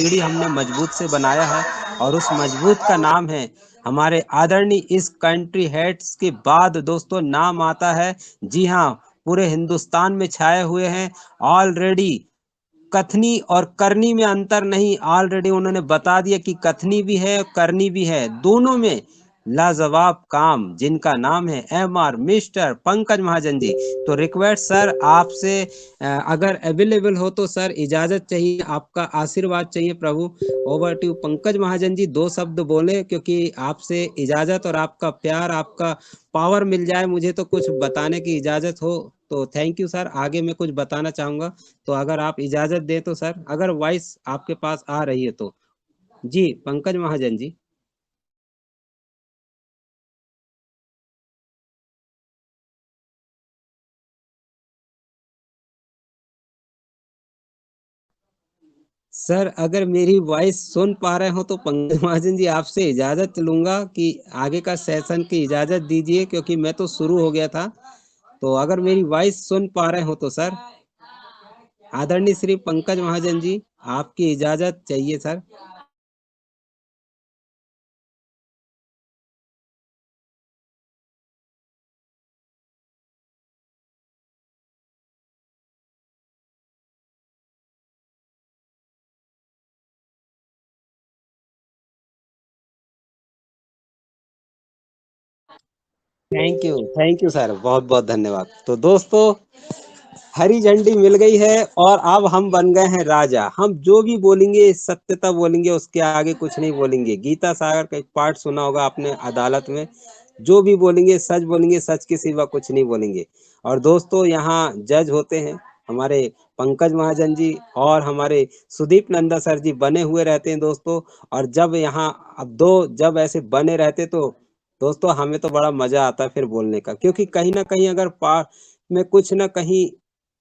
सीढ़ी हमने मजबूत से बनाया है और उस मजबूत का नाम है हमारे आदरणीय इस कंट्री हेड्स के बाद दोस्तों नाम आता है, जी हाँ, पूरे हिंदुस्तान में छाए हुए हैं ऑलरेडी। कथनी और करनी में अंतर नहीं, ऑलरेडी उन्होंने बता दिया कि कथनी भी है करनी भी है, दोनों में लाजवाब काम, जिनका नाम है MR मिस्टर पंकज महाजन जी। तो रिक्वेस्ट सर आपसे अगर अवेलेबल हो तो सर इजाजत चाहिए, आपका आशीर्वाद चाहिए प्रभु। ओवर टू पंकज महाजन जी, 2 शब्द बोले, क्योंकि आपसे इजाजत और आपका प्यार, आपका पावर मिल जाए मुझे तो कुछ बताने की इजाजत हो तो थैंक यू सर। आगे मैं कुछ बताना चाहूंगा, तो अगर आप इजाजत दें तो सर, अगर वॉइस आपके पास आ रही है तो। जी पंकज महाजन जी। सर अगर मेरी वॉइस सुन पा रहे हो तो पंकज महाजन जी आपसे इजाजत लूंगा कि आगे का सेशन की इजाजत दीजिए, क्योंकि मैं तो शुरू हो गया था। तो अगर मेरी वॉइस सुन पा रहे हो तो सर, आदरणीय श्री पंकज महाजन जी, आपकी इजाजत चाहिए सर। थैंक यू सर, बहुत बहुत धन्यवाद। तो दोस्तों, हरी झंडी मिल गई है और अब हम बन गए हैं राजा। हम जो भी बोलेंगे सत्यता बोलेंगे, उसके आगे कुछ नहीं बोलेंगे। गीता सागर का एक पार्ट सुना होगा आपने अदालत में, जो भी बोलेंगे सच के सिवा कुछ नहीं बोलेंगे। और दोस्तों यहाँ जज होते हैं हमारे पंकज महाजन जी और हमारे सुदीप नंदा सर जी बने हुए रहते हैं दोस्तों। और जब यहाँ अब दो जब ऐसे बने रहते तो दोस्तों हमें तो बड़ा मजा आता है फिर बोलने का, क्योंकि कहीं ना कहीं अगर पार में कुछ ना कहीं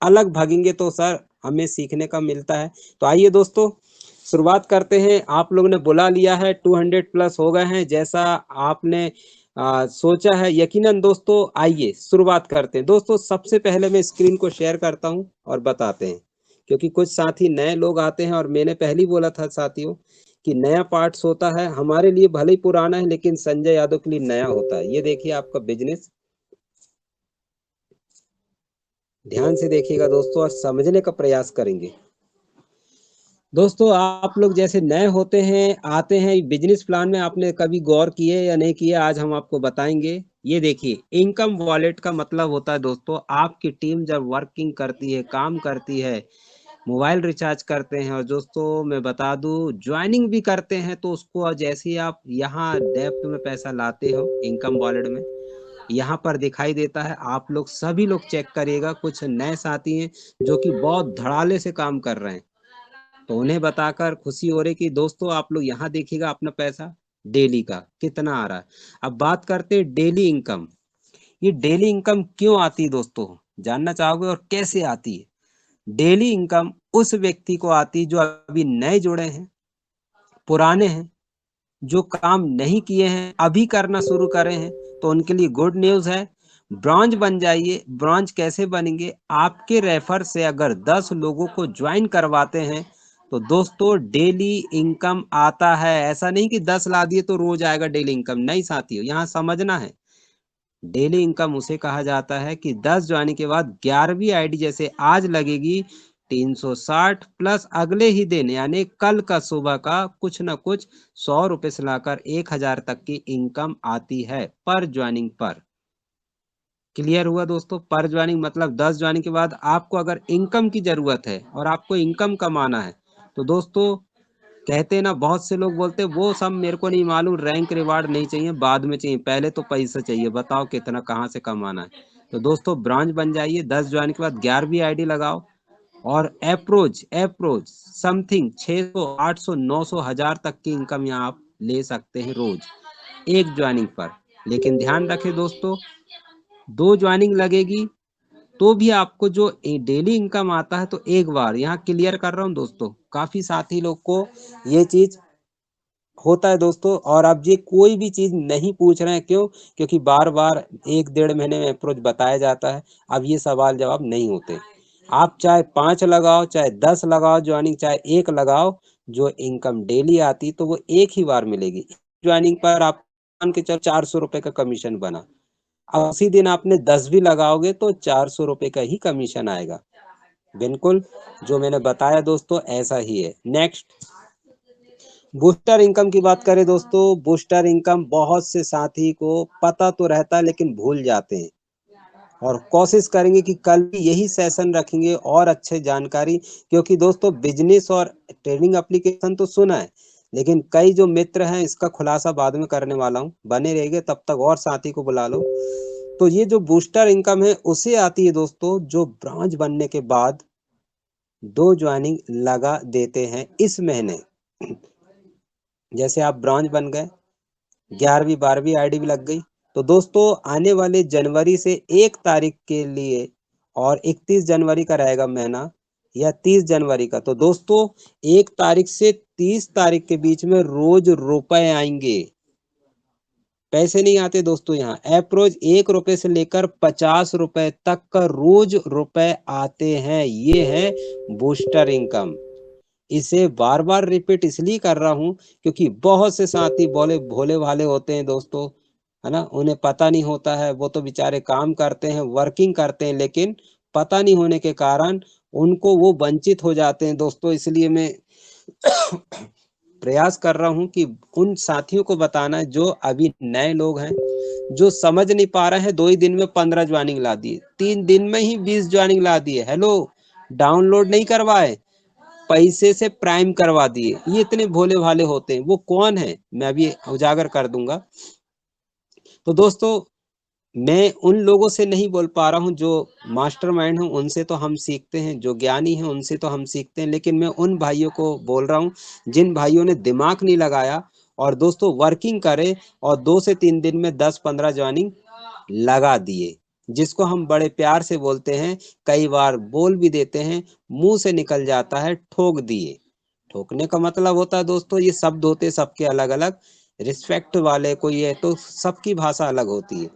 अलग भागेंगे तो सर हमें सीखने का मिलता है। तो आइए दोस्तों शुरुआत करते हैं। आप लोगों ने बुला लिया है, 200 प्लस हो गए हैं जैसा आपने सोचा है यकीनन। दोस्तों आइए शुरुआत करते हैं। दोस्तों सबसे पहले मैं स्क्रीन को शेयर करता हूं और बताते हैं, क्योंकि कुछ साथी नए लोग आते हैं और मैंने पहले ही बोला था साथियों कि नया पार्ट्स होता है हमारे लिए, भले ही पुराना है लेकिन संजय यादव के लिए नया होता है। ये देखिए आपका बिजनेस, ध्यान से देखिएगा दोस्तों और समझने का प्रयास करेंगे। दोस्तों आप लोग जैसे नए होते हैं आते हैं बिजनेस प्लान में, आपने कभी गौर किए या नहीं किए, आज हम आपको बताएंगे। ये देखिए इनकम वॉलेट का मतलब होता है दोस्तों, आपकी टीम जब वर्किंग करती है, काम करती है, मोबाइल रिचार्ज करते हैं और दोस्तों मैं बता दूं ज्वाइनिंग भी करते हैं, तो उसको जैसे ही आप यहाँ डेप्थ में पैसा लाते हो इनकम वॉलेट में, यहाँ पर दिखाई देता है। आप लोग सभी लोग चेक करिएगा, कुछ नए साथी हैं जो कि बहुत धड़ाले से काम कर रहे हैं, तो उन्हें बताकर खुशी हो रही कि दोस्तों आप लोग यहाँ देखिएगा अपना पैसा डेली का कितना आ रहा है। अब बात करते हैं डेली इनकम। ये डेली इनकम क्यों आती है दोस्तों, जानना चाहोगे, और कैसे आती है? डेली इनकम उस व्यक्ति को आती जो अभी नए जुड़े हैं, पुराने हैं, जो काम नहीं किए हैं अभी करना शुरू करे हैं, तो उनके लिए गुड न्यूज है, ब्रॉन्ज बन जाइए। ब्रॉन्ज कैसे बनेंगे? आपके रेफर से अगर 10 लोगों को ज्वाइन करवाते हैं तो दोस्तों डेली इनकम आता है। ऐसा नहीं कि 10 ला दिए तो रोज आएगा डेली इनकम, नहीं साथियों, यहाँ समझना है। डेली इनकम उसे कहा जाता है कि 10 ज्वाइनिंग के बाद 11वीं आईडी जैसे आज लगेगी 360 प्लस अगले ही दिन यानी कल का सुबह का कुछ ना कुछ 100 रुपए से लाकर 1000 तक की इनकम आती है पर ज्वाइनिंग पर। क्लियर हुआ दोस्तों? पर ज्वाइनिंग मतलब 10 ज्वाइनिंग के बाद आपको अगर इनकम की जरूरत है और आपको इनकम कमाना है तो दोस्तों कहते हैं ना, बहुत से लोग बोलते हैं वो सब मेरे को नहीं मालूम, रैंक रिवार्ड नहीं चाहिए, बाद में चाहिए, पहले तो पैसा चाहिए, बताओ कितना कहाँ से कमाना है। तो दोस्तों ब्रांच बन जाइए, 10 ज्वाइन के बाद 11वीं आईडी लगाओ और अप्रोच अप्रोच समथिंग 600 800 900 1000 तक की इनकम यहाँ आप ले सकते हैं रोज एक ज्वाइनिंग पर। लेकिन ध्यान रखें दोस्तों, 2 ज्वाइनिंग लगेगी तो भी आपको जो डेली इनकम आता है, तो एक बार यहाँ क्लियर कर रहा हूँ दोस्तों, काफी साथी लोग को ये चीज होता है दोस्तों। और अब ये कोई भी चीज नहीं पूछ रहे हैं, क्यों? क्योंकि बार बार 1 डेढ़ महीने में अप्रोच बताया जाता है, अब ये सवाल जवाब नहीं होते। आप चाहे 5 लगाओ, चाहे 10 लगाओ ज्वाइनिंग, चाहे 1 लगाओ, जो इनकम डेली आती तो वो एक ही बार मिलेगी। ज्वाइनिंग पर आप मान के चलो 400 रुपए का कमीशन बना, अब उसी दिन आपने 10 भी लगाओगे तो 400 रुपए का ही कमीशन आएगा। बिल्कुल जो मैंने बताया दोस्तों ऐसा ही है। नेक्स्ट बूस्टर इनकम की बात करें दोस्तों, बूस्टर इनकम बहुत से साथी को पता तो रहता है लेकिन भूल जाते हैं, और कोशिश करेंगे कि कल भी यही सेशन रखेंगे और अच्छे जानकारी, क्योंकि दोस्तों बिजनेस और ट्रेडिंग एप्लीकेशन तो सुना है, लेकिन कई जो मित्र हैं इसका खुलासा बाद में करने वाला हूँ, बने रहिए तब तक और साथी को बुला लो। तो ये जो बूस्टर इनकम है उसे आती है दोस्तों जो ब्रांच बनने के बाद 2 ज्वाइनिंग लगा देते हैं इस महीने। जैसे आप ब्रांच बन गए, 11वीं 12वीं आईडी भी लग गई, तो दोस्तों आने वाले जनवरी से 1 तारीख के लिए और 31 जनवरी का रहेगा महीना या 30 जनवरी का, तो दोस्तों 1 तारीख से 30 तारीख के बीच में रोज रुपए आएंगे। पैसे नहीं आते दोस्तों, यहाँ अप्रोच 1 रुपए से लेकर 50 रुपए तक का रोज रुपए आते हैं। ये है बूस्टर इनकम। इसे बार बार रिपीट इसलिए कर रहा हूं क्योंकि बहुत से साथी बोले भोले भाले होते हैं दोस्तों, है ना, उन्हें पता नहीं होता है, वो तो बेचारे काम करते हैं, वर्किंग करते हैं, लेकिन पता नहीं होने के कारण उनको वो वंचित हो जाते हैं दोस्तों। इसलिए मैं प्रयास कर रहा हूं कि उन साथियों को बताना है जो अभी नए लोग हैं, जो समझ नहीं पा रहे हैं, 2 ही दिन में 15 ज्वाइनिंग ला दिए, 3 दिन में ही 20 ज्वाइनिंग ला दिए, हेलो, डाउनलोड नहीं करवाए, पैसे से प्राइम करवा दिए, ये इतने भोले भाले होते हैं। वो कौन है मैं अभी उजागर कर दूंगा। तो दोस्तों मैं उन लोगों से नहीं बोल पा रहा हूँ जो मास्टरमाइंड हैं, उनसे तो हम सीखते हैं, जो ज्ञानी हैं उनसे तो हम सीखते हैं, लेकिन मैं उन भाइयों को बोल रहा हूँ जिन भाइयों ने दिमाग नहीं लगाया और दोस्तों वर्किंग करे और 2 से 3 दिन में 10-15 ज्वाइनिंग लगा दिए, जिसको हम बड़े प्यार से बोलते हैं, कई बार बोल भी देते हैं, मुंह से निकल जाता है ठोक दिए। ठोकने का मतलब होता है दोस्तों, ये शब्द होते सबके अलग अलग, रिस्पेक्ट वाले कोई है तो सबकी भाषा अलग होती है।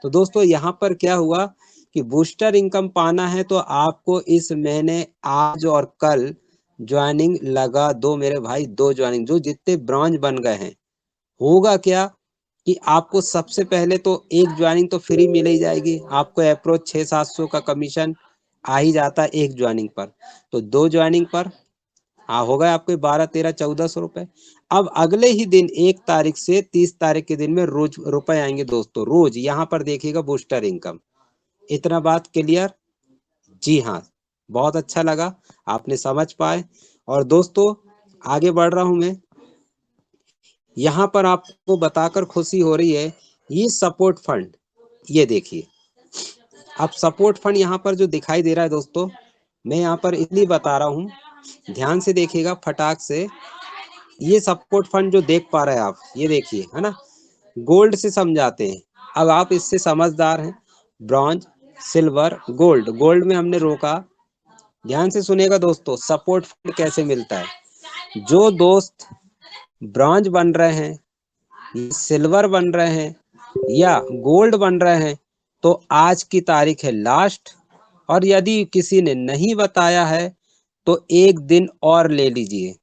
तो दोस्तों यहाँ पर क्या हुआ कि बूस्टर इनकम पाना है तो आपको इस महीने आज और कल ज्वाइनिंग लगा दो मेरे भाई, 2 ज्वाइनिंग, जो जितने ब्रांच बन गए हैं। होगा क्या कि आपको सबसे पहले तो 1 ज्वाइनिंग तो फ्री मिल ही जाएगी, आपको अप्रोच 600-700 का कमीशन आ ही जाता है 1 ज्वाइनिंग पर, तो 2 ज्वाइनिंग पर हाँ हो गए आपके 12-13-1400 रुपए। अब अगले ही दिन 1 तारीख से 30 तारीख के दिन में रोज रुपए आएंगे दोस्तों, रोज। यहाँ पर देखिएगा बूस्टर इनकम। इतना बात क्लियर? जी हाँ, बहुत अच्छा लगा आपने समझ पाए। और दोस्तों आगे बढ़ रहा हूं मैं, यहाँ पर आपको बताकर खुशी हो रही है, ये सपोर्ट फंड, ये देखिए। अब सपोर्ट फंड यहाँ पर जो दिखाई दे रहा है दोस्तों, मैं यहाँ पर इसलिए बता रहा हूँ, ध्यान से देखिएगा फटाक से। ये सपोर्ट फंड जो देख पा रहे हैं आप, ये देखिए, है ना, गोल्ड से समझाते हैं। अब आप इससे समझदार हैं, ब्रॉन्ज, सिल्वर, गोल्ड। गोल्ड में हमने रोका, ध्यान से सुनेगा दोस्तों, सपोर्ट फंड कैसे मिलता है। जो दोस्त ब्रॉन्ज बन रहे हैं, सिल्वर बन रहे हैं या गोल्ड बन रहे हैं, तो आज की तारीख है लास्ट, और यदि किसी ने नहीं बताया है तो 1 दिन और ले लीजिए,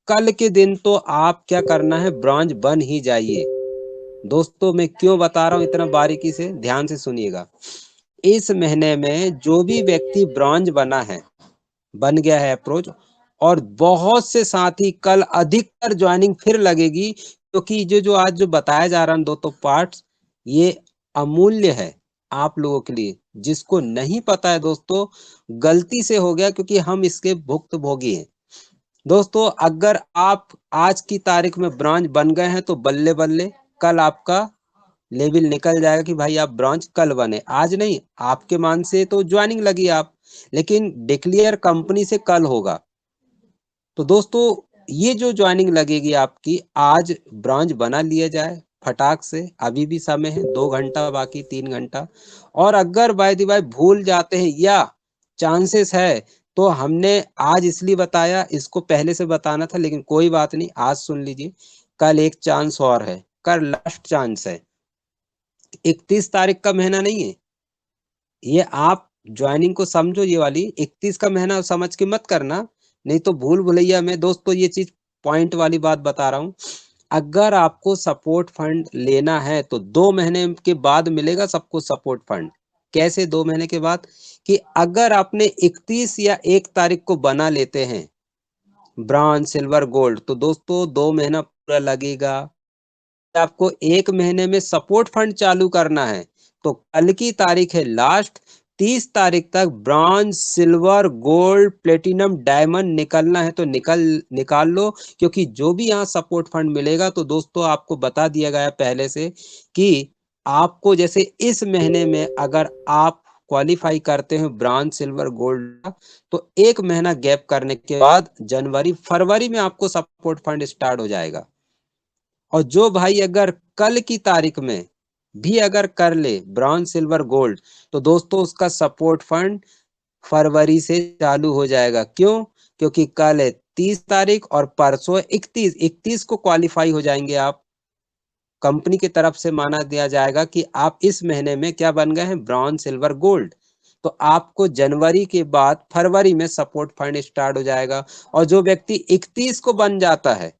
कल के दिन तो आप क्या करना है, ब्रॉन्ज बन ही जाइए। दोस्तों मैं क्यों बता रहा हूं इतना बारीकी से, ध्यान से सुनिएगा। इस महीने में जो भी व्यक्ति ब्रॉन्ज बना है, बन गया है अप्रोच, और बहुत से साथी कल अधिकतर ज्वाइनिंग फिर लगेगी, क्योंकि जो जो आज जो बताया जा रहा है दोस्तों पार्ट्स, ये अमूल्य है आप लोगों के लिए। जिसको नहीं पता है दोस्तों, गलती से हो गया, क्योंकि हम इसके भुक्तभोगी हैं। दोस्तों अगर आप आज की तारीख में ब्रांच बन गए हैं तो बल्ले बल्ले, कल आपका लेवल निकल जाएगा कि भाई आप ब्रांच कल बने, आज नहीं। आपके मान से तो ज्वाइनिंग लगी आप, लेकिन डिक्लेयर कंपनी से कल होगा। तो दोस्तों ये जो ज्वाइनिंग लगेगी आपकी, आज ब्रांच बना लिया जाए फटाक से, अभी भी समय है, 2 घंटा बाकी, 3 घंटा। और अगर बाय द बाय भूल जाते हैं या चांसेस है, तो हमने आज इसलिए बताया, इसको पहले से बताना था, लेकिन कोई बात नहीं, आज सुन लीजिए। कल एक चांस और है, कल लास्ट चांस है, 31 तारीख का महीना नहीं है ये। आप ज्वाइनिंग को समझो, ये वाली 31 का महीना समझ के मत करना, नहीं तो भूल भुलैया में दोस्तों ये चीज पॉइंट वाली बात बता रहा हूँ। अगर आपको सपोर्ट फंड लेना है तो 2 महीने के बाद मिलेगा सबको सपोर्ट फंड। कैसे 2 महीने के बाद? कि अगर आपने 31 या 1 तारीख को बना लेते हैं ब्रॉन्ज, सिल्वर, गोल्ड, तो दोस्तों 2 महीना पूरा लगेगा। आपको 1 महीने में सपोर्ट फंड चालू करना है तो कल की तारीख है लास्ट, 30 तारीख तक bronze, silver, gold, platinum, diamond निकलना है तो निकाल लो, क्योंकि जो भी यहाँ सपोर्ट फंड मिलेगा तो दोस्तों आपको बता दिया गया पहले से कि आपको जैसे इस महीने में अगर आप क्वालिफाई करते हैं ब्रॉन्ज, सिल्वर, गोल्ड, तो 1 महीना गैप करने के बाद जनवरी, फरवरी में आपको सपोर्ट फंड स्टार्ट हो जाएगा। और जो भाई अगर कल की तारीख में भी अगर कर ले ब्रॉन्ज, सिल्वर, गोल्ड, तो दोस्तों उसका सपोर्ट फंड फरवरी से चालू हो जाएगा। क्यों? क्योंकि कल है 30 तारीख और परसों 31 को क्वालिफाई हो जाएंगे आप। कंपनी की तरफ से माना दिया जाएगा कि आप इस महीने में क्या बन गए हैं, ब्रॉन्ज, सिल्वर, गोल्ड, तो आपको जनवरी के बाद फरवरी में सपोर्ट फंड स्टार्ट हो जाएगा। और जो व्यक्ति 31 को बन जाता है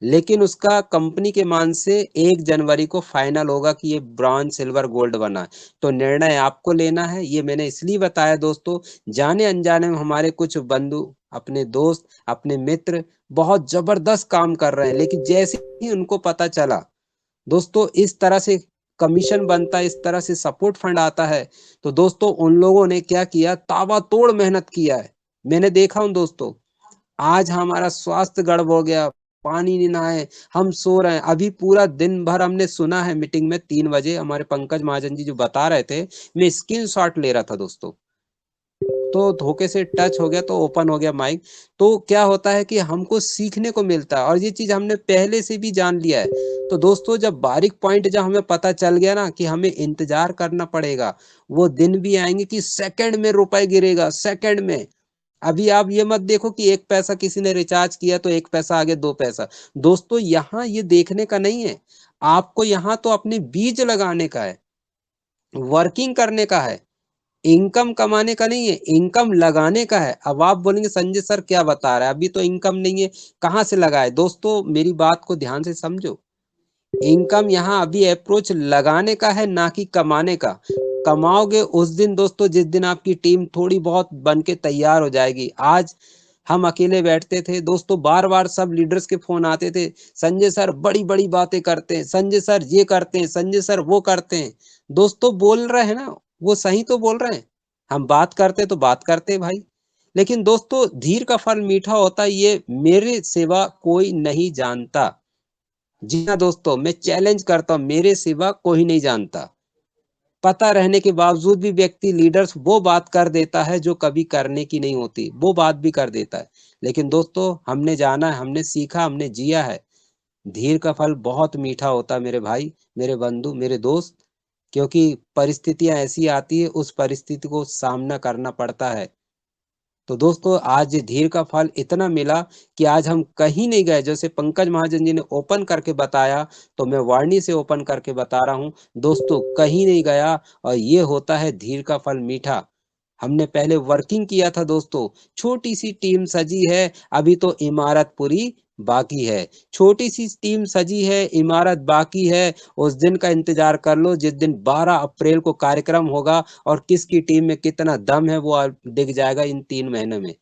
लेकिन उसका कंपनी के मान से 1 जनवरी को फाइनल होगा कि ये ब्रॉन्ज, सिल्वर, गोल्ड बना है, तो निर्णय आपको लेना है। ये मैंने इसलिए बताया दोस्तों, जाने अनजाने में हमारे कुछ बंधु, अपने दोस्त, अपने मित्र बहुत जबरदस्त काम कर रहे हैं, लेकिन जैसे ही उनको पता चला दोस्तों इस तरह से कमीशन बनता है, इस तरह से सपोर्ट फंड आता है, तो दोस्तों उन लोगों ने क्या किया, ताबड़तोड़ मेहनत किया है। मैंने देखा हूं दोस्तों, आज हमारा स्वास्थ्य गड़बड़ हो गया, पानी नहीं नहाए, हम सो रहे हैं। अभी पूरा दिन भर हमने सुना है मीटिंग में 3 बजे हमारे पंकज महाजन जी जो बता रहे थे, मैं स्क्रीनशॉट ले रहा था दोस्तों, तो धोखे से टच हो गया तो ओपन हो गया माइक। तो क्या होता है कि हमको सीखने को मिलता है और ये चीज हमने पहले से भी जान लिया है। तो दोस्तों जब बारीक पॉइंट जब हमें पता चल गया ना कि हमें इंतजार करना पड़ेगा, वो दिन भी आएंगे कि सेकंड में रुपए गिरेगा, सेकंड में। अभी आप ये मत देखो कि 1 पैसा किसी ने रिचार्ज किया तो 1 पैसा आगे 2 पैसा। दोस्तों यहाँ ये देखने का नहीं है, आपको यहाँ तो अपने बीज लगाने का है, वर्किंग करने का है, इनकम कमाने का नहीं है, इनकम लगाने का है। अब आप बोलेंगे संजय सर क्या बता रहा है, अभी तो इनकम नहीं है, कहाँ से लगाए? दोस्तों मेरी बात को ध्यान से समझो, इनकम यहाँ अभी अप्रोच लगाने का है, ना कि कमाने का। कमाओगे उस दिन दोस्तों जिस दिन आपकी टीम थोड़ी बहुत बन के तैयार हो जाएगी। आज हम अकेले बैठते थे दोस्तों, बार बार सब लीडर्स के फोन आते थे, संजय सर बड़ी बड़ी बातें करते हैं, संजय सर ये करते हैं, संजय सर वो करते हैं। दोस्तों बोल रहे हैं ना, वो सही तो बोल रहे हैं, हम बात करते तो बात करते भाई, लेकिन दोस्तों धीर का फल मीठा होता है, ये मेरे सिवा कोई नहीं जानता। जी हाँ दोस्तों, मैं चैलेंज करता हूँ, मेरे सिवा कोई नहीं जानता। पता रहने के बावजूद भी व्यक्ति, लीडर्स वो बात कर देता है जो कभी करने की नहीं होती, वो बात भी कर देता है। लेकिन दोस्तों हमने जाना है, हमने सीखा, हमने जिया है, धीर का फल बहुत मीठा होता है मेरे भाई, मेरे बंधु, मेरे दोस्त। क्योंकि परिस्थितियां ऐसी आती है, उस परिस्थिति को सामना करना पड़ता है। तो दोस्तों आज धीर का फल इतना मिला कि आज हम कहीं नहीं गए, जैसे पंकज महाजन जी ने ओपन करके बताया, तो मैं वाणी से ओपन करके बता रहा हूँ दोस्तों, कहीं नहीं गया। और ये होता है धीर का फल मीठा। हमने पहले वर्किंग किया था दोस्तों, छोटी सी टीम सजी है, अभी तो इमारत पूरी बाकी है। छोटी सी टीम सजी है, इमारत बाकी है, उस दिन का इंतजार कर लो जिस दिन 12 अप्रैल को कार्यक्रम होगा, और किसकी टीम में कितना दम है वो दिख जाएगा इन 3 महीने में।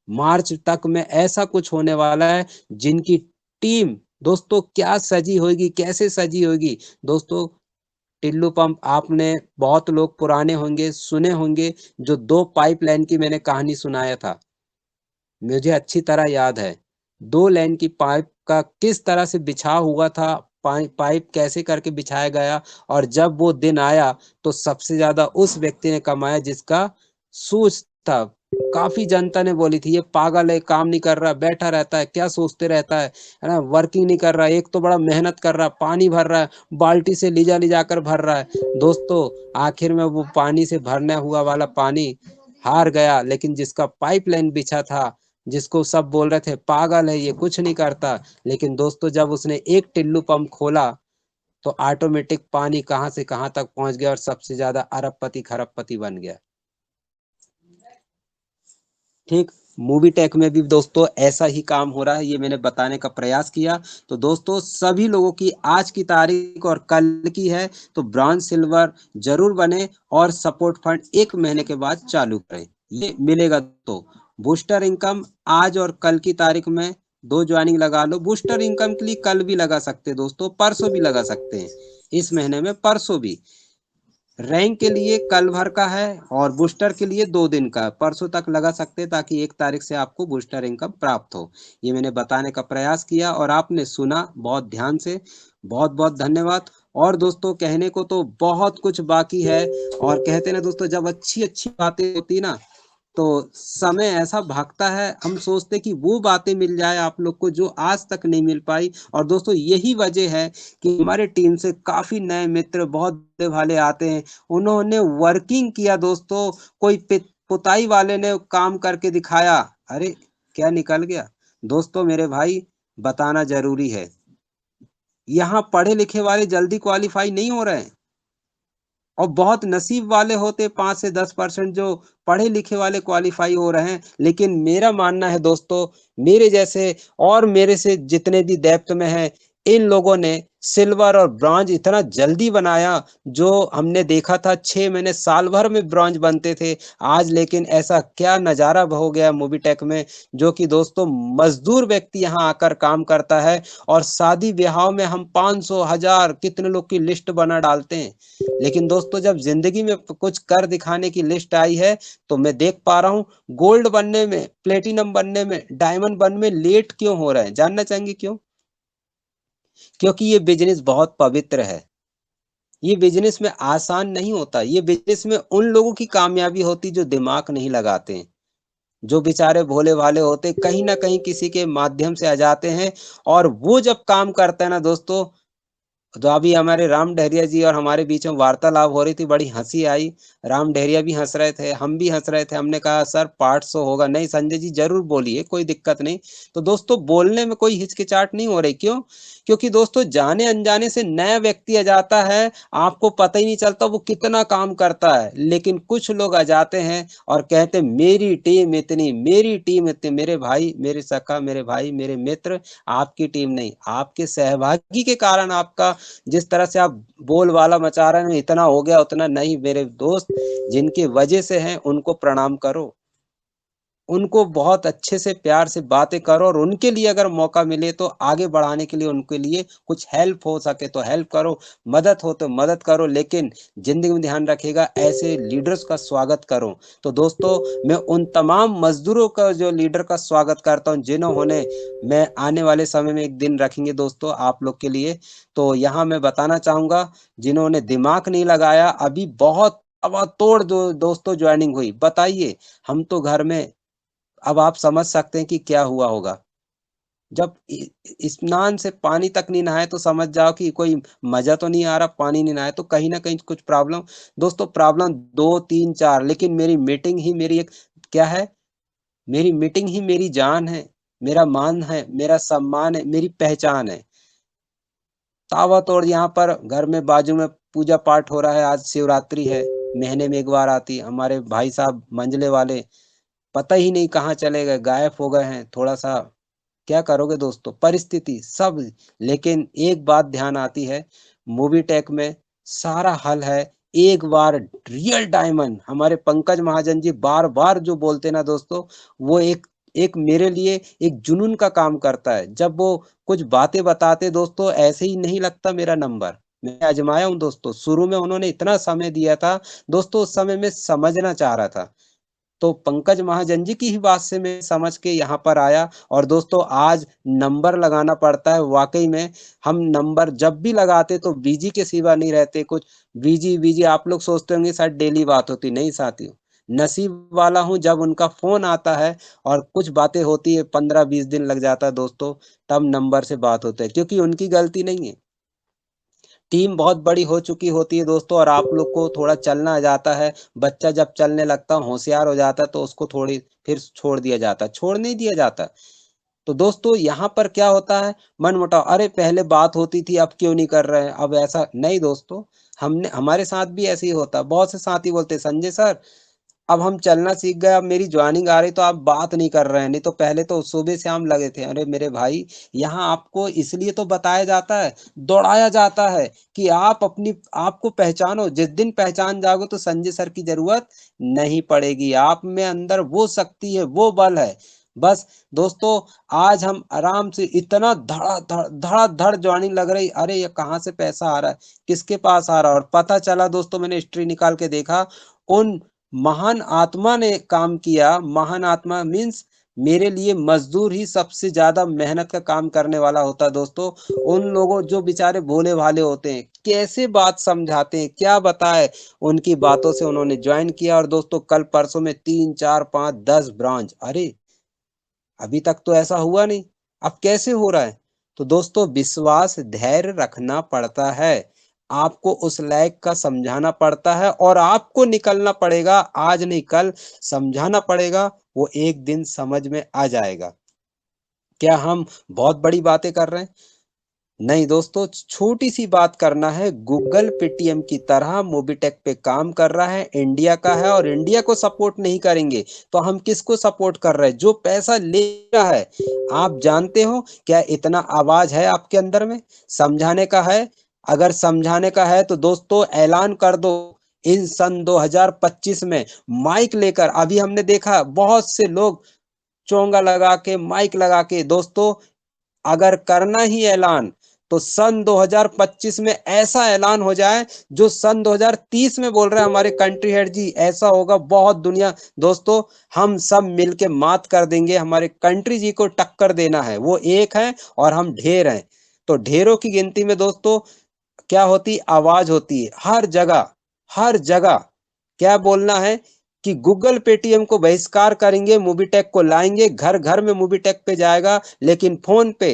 मार्च तक में ऐसा कुछ होने वाला है, जिनकी टीम दोस्तों क्या सजी होगी, कैसे सजी होगी दोस्तों। टिल्लू पंप आपने बहुत लोग पुराने होंगे, सुने होंगे, जो 2 पाइपलाइन की मैंने कहानी सुनाया था, मुझे अच्छी तरह याद है। 2 लाइन की पाइप का किस तरह से बिछाव हुआ था, पाइप कैसे करके बिछाया गया, और जब वो दिन आया तो सबसे ज्यादा उस व्यक्ति ने कमाया जिसका सूझ था। काफी जनता ने बोली थी ये पागल है, काम नहीं कर रहा, बैठा रहता है, क्या सोचते रहता है ना, वर्किंग नहीं कर रहा, एक तो बड़ा मेहनत कर रहा, पानी भर रहा है, बाल्टी से ले जाकर भर रहा है। दोस्तों आखिर में वो पानी से भरने हुआ वाला पानी हार गया, लेकिन जिसका पाइपलाइन बिछा था, जिसको सब बोल रहे थे पागल है ये, कुछ नहीं करता, लेकिन दोस्तों जब उसने एक टिल्लू पंप खोला तो ऑटोमेटिक पानी कहां से कहां तक पहुंच गया और सबसे ज्यादा अरबपति खरबपति बन गया। ठीक। मूवी टेक में भी दोस्तों ऐसा ही काम हो रहा है, ये मैंने बताने का प्रयास किया। तो दोस्तों सभी लोगों की आज की तारीख और कल की है, तो ब्रॉन्ज सिल्वर जरूर बने और सपोर्ट फंड 1 महीने के बाद चालू करें, ये मिलेगा। तो बूस्टर इनकम आज और कल की तारीख में 2 ज्वाइनिंग लगा लो। बूस्टर इनकम के लिए कल भी लगा सकते हैं दोस्तों, परसों भी लगा सकते हैं, इस महीने में परसों भी। रैंक के लिए कल भर का है और बूस्टर के लिए 2 दिन का, परसों तक लगा सकते हैं ताकि 1 तारीख से आपको बूस्टर इनकम प्राप्त हो। ये मैंने बताने का प्रयास किया और आपने सुना बहुत ध्यान से, बहुत बहुत धन्यवाद। और दोस्तों कहने को तो बहुत कुछ बाकी है, और कहते ना दोस्तों जब अच्छी अच्छी बातें होती ना तो समय ऐसा भागता है, हम सोचते कि वो बातें मिल जाए आप लोग को जो आज तक नहीं मिल पाई। और दोस्तों यही वजह है कि हमारे टीम से काफी नए मित्र बहुत भाले आते हैं, उन्होंने वर्किंग किया दोस्तों। कोई पुताई वाले ने काम करके दिखाया, अरे क्या निकल गया। दोस्तों मेरे भाई बताना जरूरी है, यहाँ पढ़े लिखे वाले जल्दी क्वालिफाई नहीं हो रहे हैं, और बहुत नसीब वाले होते 5 से 10% जो पढ़े लिखे वाले क्वालिफाई हो रहे हैं। लेकिन मेरा मानना है दोस्तों, मेरे जैसे और मेरे से जितने भी डेप्थ में हैं, इन लोगों ने सिल्वर और ब्रॉन्ज इतना जल्दी बनाया। जो हमने देखा था 6 महीने साल भर में ब्रॉन्ज बनते थे, आज लेकिन ऐसा क्या नज़ारा हो गया मूवी टेक में, जो कि दोस्तों मजदूर व्यक्ति यहाँ आकर काम करता है। और शादी ब्याह में हम 500 1000 कितने लोग की लिस्ट बना डालते हैं, लेकिन दोस्तों जब जिंदगी में कुछ कर दिखाने की लिस्ट आई है, तो मैं देख पा रहा हूँ गोल्ड बनने में, प्लेटिनम बनने में, डायमंड बनने में लेट क्यों हो रहा है। जानना चाहेंगे क्यों? क्योंकि ये बिजनेस बहुत पवित्र है, ये बिजनेस में आसान नहीं होता, ये बिजनेस में उन लोगों की कामयाबी होती जो दिमाग नहीं लगाते हैं, जो बेचारे भोले भाले होते कहीं ना कहीं किसी के माध्यम से आ जाते हैं। और वो जब काम करते हैं ना दोस्तों, तो अभी हमारे राम डहरिया जी और हमारे बीच में वार्तालाप हो रही थी, बड़ी हंसी आई। राम डहरिया भी हंस रहे थे, हम भी हंस रहे थे। हमने कहा सर पार्ट 100 होगा। नहीं संजय जी जरूर बोलिए, कोई दिक्कत नहीं। तो दोस्तों बोलने में कोई हिचकिचाहट नहीं हो रही, क्यों? क्योंकि दोस्तों जाने अनजाने से नया व्यक्ति आ जाता है, आपको पता ही नहीं चलता वो कितना काम करता है। लेकिन कुछ लोग आ जाते हैं और कहते मेरी टीम इतनी, मेरी टीम इतनी। मेरे भाई, मेरे सखा, मेरे भाई, मेरे मित्र, आपकी टीम नहीं, आपके सहभागी के कारण आपका जिस तरह से आप बोलबाला मचा रहे हैं, इतना हो गया उतना नहीं। मेरे दोस्त जिनकी वजह से हैं उनको प्रणाम करो, उनको बहुत अच्छे से प्यार से बातें करो, और उनके लिए अगर मौका मिले तो आगे बढ़ाने के लिए उनके लिए कुछ हेल्प हो सके तो हेल्प करो, मदद हो तो मदद करो। लेकिन जिंदगी में ध्यान रखिएगा ऐसे लीडर्स का स्वागत करो। तो दोस्तों मैं उन तमाम मजदूरों का जो लीडर का स्वागत करता हूं जिन्होंने, मैं आने वाले समय में एक दिन रखेंगे दोस्तों आप लोग के लिए। तो यहाँ मैं बताना चाहूंगा जिन्होंने दिमाग नहीं लगाया, अभी बहुत तोड़ दो दोस्तों ज्वाइनिंग हुई, बताइए। हम तो घर में, अब आप समझ सकते हैं कि क्या हुआ होगा। जब स्नान से पानी तक नहीं नहाए तो समझ जाओ कि कोई मजा तो नहीं आ रहा, पानी नहीं नहाए तो कहीं ना कहीं कुछ प्रॉब्लम। दोस्तों प्रॉब्लम 2 3 4, लेकिन मेरी मीटिंग ही मेरी एक क्या है, मेरी मीटिंग ही मेरी जान है, मेरा मान है, मेरा सम्मान है, मेरी पहचान है। ताबड़तोड़ यहाँ पर घर में बाजू में पूजा पाठ हो रहा है, आज शिवरात्रि है, महीने में 1 बार आती है। हमारे भाई साहब मंझले वाले पता ही नहीं कहाँ चले गए, गायब हो गए हैं। थोड़ा सा क्या करोगे दोस्तों, परिस्थिति सब। लेकिन एक बात ध्यान आती है, मूवी टेक में सारा हल है। एक बार रियल डायमंड हमारे पंकज महाजन जी बार बार जो बोलते ना दोस्तों, वो एक एक मेरे लिए एक जुनून का काम करता है। जब वो कुछ बातें बताते दोस्तों, ऐसे ही नहीं लगता मेरा नंबर। मैं आजमाया हूँ दोस्तों, शुरू में उन्होंने इतना समय दिया था दोस्तों, उस समय में समझना चाह रहा था, तो पंकज महाजन जी की ही बात से मैं समझ के यहाँ पर आया। और दोस्तों आज नंबर लगाना पड़ता है वाकई में। हम नंबर जब भी लगाते तो बीजी के सिवा नहीं रहते। कुछ बीजी बीजी आप लोग सोचते होंगे शायद डेली बात होती, नहीं साथियों। नसीब वाला हूँ जब उनका फोन आता है, और कुछ बातें होती है 15 20 दिन लग जाता है दोस्तों, तब नंबर से बात होता है, क्योंकि उनकी गलती नहीं है। टीम बहुत बड़ी हो चुकी होती है दोस्तों, और आप लोग को थोड़ा चलना आ जाता है। बच्चा जब चलने लगता है, होशियार हो जाता है, तो उसको थोड़ी फिर छोड़ दिया जाता है, छोड़ नहीं दिया जाता। तो दोस्तों यहाँ पर क्या होता है, मनमुटाव। अरे पहले बात होती थी अब क्यों नहीं कर रहे हैं, अब ऐसा नहीं दोस्तों। हमने, हमारे साथ भी ऐसे ही होता। बहुत से साथी बोलते संजय सर अब हम चलना सीख गए, अब मेरी जॉइनिंग आ रही तो आप बात नहीं कर रहे हैं, नहीं तो पहले तो सुबह शाम लगे थे। अरे मेरे भाई, यहाँ आपको इसलिए तो बताया जाता है, दौड़ाया जाता है कि आप अपनी आपको पहचानो। जिस दिन पहचान जाओगे तो संजय सर की जरूरत नहीं पड़ेगी। आप में अंदर वो शक्ति है, वो बल है। बस दोस्तों, आज हम आराम से इतना धड़ाधड़ धड़ाधड़ जॉइनिंग लग रही, अरे ये कहाँ से पैसा आ रहा है, किसके पास आ रहा है। और पता चला दोस्तों, मैंने हिस्ट्री निकाल के देखा, उन महान आत्मा ने काम किया। महान आत्मा मीन्स मेरे लिए मजदूर ही सबसे ज्यादा मेहनत का काम करने वाला होता है दोस्तों। उन लोगों जो बेचारे भोले भाले होते हैं, कैसे बात समझाते हैं, क्या बताए। उनकी बातों से उन्होंने ज्वाइन किया। और दोस्तों कल परसों में 3 4 5 10 ब्रांच, अरे अभी तक तो ऐसा हुआ नहीं, अब कैसे हो रहा है। तो दोस्तों विश्वास, धैर्य रखना पड़ता है। आपको उस लायक का समझाना पड़ता है और आपको निकलना पड़ेगा, आज नहीं कल समझाना पड़ेगा। वो एक दिन समझ में आ जाएगा। क्या हम बहुत बड़ी बातें कर रहे हैं? नहीं दोस्तों, छोटी सी बात करना है। गूगल पेटीएम की तरह मोबीटेक पे काम कर रहा है, इंडिया का है, और इंडिया को सपोर्ट नहीं करेंगे तो हम किसको सपोर्ट कर रहे हैं? जो पैसा ले रहा है। आप जानते हो क्या इतना आवाज है आपके अंदर में? समझाने का है। अगर समझाने का है तो दोस्तों ऐलान कर दो, इन सन 2025 में माइक लेकर। अभी हमने देखा बहुत से लोग चोंगा लगा के, माइक लगा के। दोस्तों अगर करना ही ऐलान, तो सन 2025 में ऐसा ऐलान हो जाए जो सन 2030 में बोल रहे हैं हमारे कंट्री हेड जी, ऐसा होगा। बहुत दुनिया दोस्तों, हम सब मिलके मात कर देंगे। हमारे कंट्री जी को टक्कर देना है, वो एक है और हम ढेर हैं। तो ढेरों की गिनती में दोस्तों क्या होती, आवाज होती है हर जगह। हर जगह क्या बोलना है कि गूगल पेटीएम को बहिष्कार करेंगे, मोबीटेक को लाएंगे, घर घर में मोबीटेक पे जाएगा, लेकिन फोन पे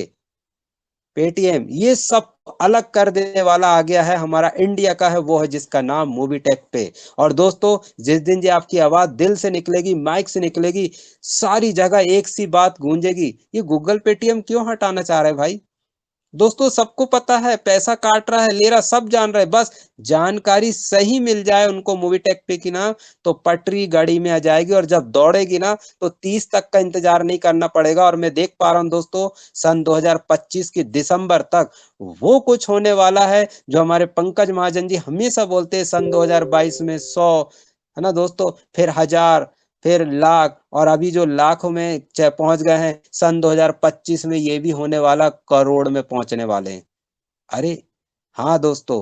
पेटीएम ये सब अलग कर देने वाला आ गया है। हमारा इंडिया का है, वो है जिसका नाम मोबीटेक पे। और दोस्तों जिस दिन ये आपकी आवाज दिल से निकलेगी, माइक से निकलेगी, सारी जगह एक सी बात गूंजेगी, ये गूगल पेटीएम क्यों हटाना चाह रहे हैं भाई? दोस्तों सबको पता है, पैसा काट रहा है, ले रहा, सब जान रहे हैं। बस जानकारी सही मिल जाए उनको मोबीटेक पे की ना, तो पटरी गाड़ी में आ जाएगी। और जब दौड़ेगी ना तो 30 तक का इंतजार नहीं करना पड़ेगा। और मैं देख पा रहा हूँ दोस्तों, सन 2025 की दिसंबर तक वो कुछ होने वाला है जो हमारे पंकज महाजन जी हमेशा बोलते हैं, सन 2022 में 100, है ना दोस्तों, फिर 1000, फिर लाख, और अभी जो लाखों में पहुंच गए हैं, सन 2025 में ये भी होने वाला, करोड़ में पहुंचने वाले हैं। अरे हाँ दोस्तों,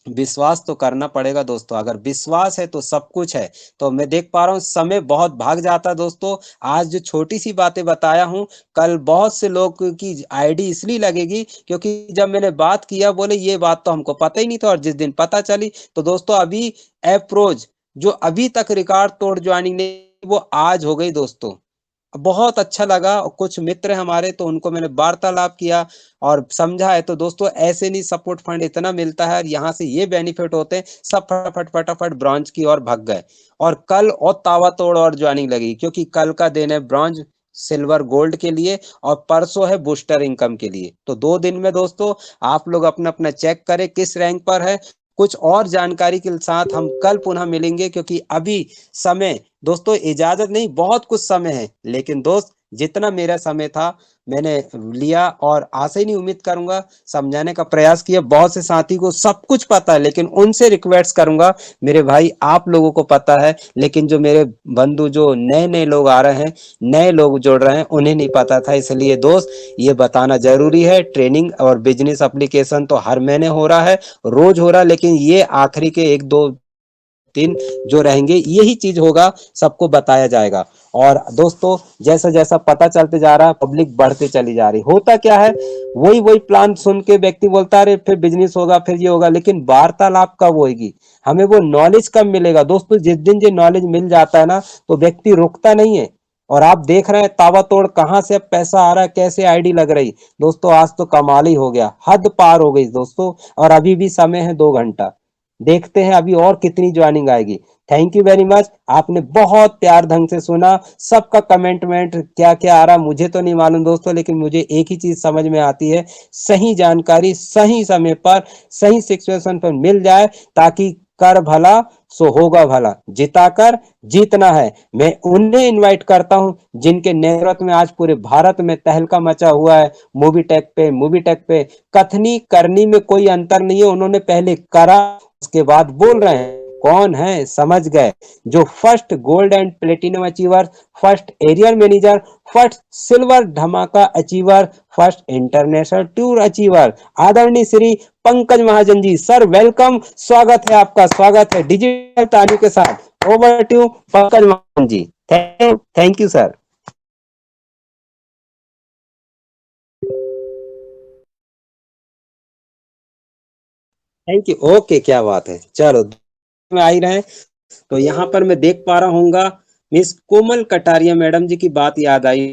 विश्वास तो करना पड़ेगा दोस्तों। अगर विश्वास है तो सब कुछ है। तो मैं देख पा रहा हूँ समय बहुत भाग जाता है दोस्तों। आज जो छोटी सी बातें बताया हूँ, कल बहुत से लोग की आईडी इसलिए लगेगी क्योंकि जब मैंने बात किया बोले ये बात तो हमको पता ही नहीं था, और जिस दिन पता चली तो दोस्तों अभी अप्रोच जो अभी तक रिकॉर्ड तोड़ ज्वाइनिंग नहीं, वो आज हो गई दोस्तों। बहुत अच्छा लगा। कुछ मित्र हमारे तो उनको मैंने वार्तालाप किया और समझा है। तो दोस्तों ऐसे नहीं सपोर्ट फंड इतना मिलता है, और यहाँ से ये बेनिफिट होते हैं। सब फटाफट फटाफट ब्रॉन्ज की ओर भाग गए, और कल और तावा तोड़ और ज्वाइनिंग लगी, क्योंकि कल का दिन है ब्रॉन्ज सिल्वर गोल्ड के लिए, और परसों है बूस्टर इनकम के लिए। तो 2 दिन में दोस्तों आप लोग अपना अपना चेक करें किस रैंक पर है। कुछ और जानकारी के साथ हम कल पुनः मिलेंगे, क्योंकि अभी समय दोस्तों इजाजत नहीं, बहुत कुछ समय है। लेकिन दोस्त जितना मेरा समय था मैंने लिया, और आशा ही नहीं, उम्मीद करूंगा समझाने का प्रयास किया। बहुत से साथी को सब कुछ पता है, लेकिन उनसे रिक्वेस्ट करूंगा मेरे भाई, आप लोगों को पता है, लेकिन जो मेरे बंधु जो नए नए लोग आ रहे हैं, नए लोग जुड़ रहे हैं, उन्हें नहीं पता था। इसलिए दोस्त ये बताना जरूरी है। ट्रेनिंग और बिजनेस एप्लीकेशन तो हर महीने हो रहा है, रोज हो रहा है, लेकिन ये आखिरी के 1 2 दिन जो रहेंगे यही चीज होगा, सबको बताया जाएगा। और दोस्तों जैसा जैसा पता चलते जा रहा है, पब्लिक बढ़ते चली जा रही, होता क्या है, वही वही प्लान सुन के व्यक्ति बोलता है फिर बिजनेस होगा, फिर ये होगा, लेकिन वार्तालाप कब होगी, हमें वो नॉलेज कब मिलेगा दोस्तों? जिस दिन ये नॉलेज मिल जाता है ना, तो व्यक्ति रुकता नहीं है। और आप देख रहे हैं ताबड़तोड़ कहां से अब पैसा आ रहा है, कैसे आईडी लग रही। दोस्तों आज तो कमाल ही हो गया, हद पार हो गई दोस्तों। और अभी भी समय है 2 घंटा, देखते हैं अभी और कितनी ज्वाइनिंग आएगी। थैंक यू वेरी मच, आपने बहुत प्यार ढंग से सुना। सबका कमेंटमेंट क्या क्या आ रहा मुझे तो नहीं मालूम दोस्तों, लेकिन मुझे एक ही चीज समझ में आती है, सही जानकारी सही समय पर सही सिचुएशन पर मिल जाए, ताकि कर भला सो होगा भला, जिताकर जीतना है। मैं उन्हें इनवाइट करता हूं जिनके नेतृत्व में आज पूरे भारत में तहलका मचा हुआ है। मूवी टेक पे कथनी करनी में कोई अंतर नहीं है, उन्होंने पहले करा उसके बाद बोल रहे हैं। कौन है समझ गए, जो first gold and platinum achiever, first aerial manager, first silver धमाका achiever, first international tour achiever, आदरणीय श्री पंकज महाजन जी। सर वेलकम, स्वागत है आपका, स्वागत है डिजिटल तालियों के साथ। Over to Pankaj Mahajan ji. Thank you sir. Thank you. Okay, क्या बात है, चलो में आ ही रहे हैं। तो यहाँ पर मैं देख पा रहा हूँ मिस कोमल कटारिया मैडम जी की बात याद आई।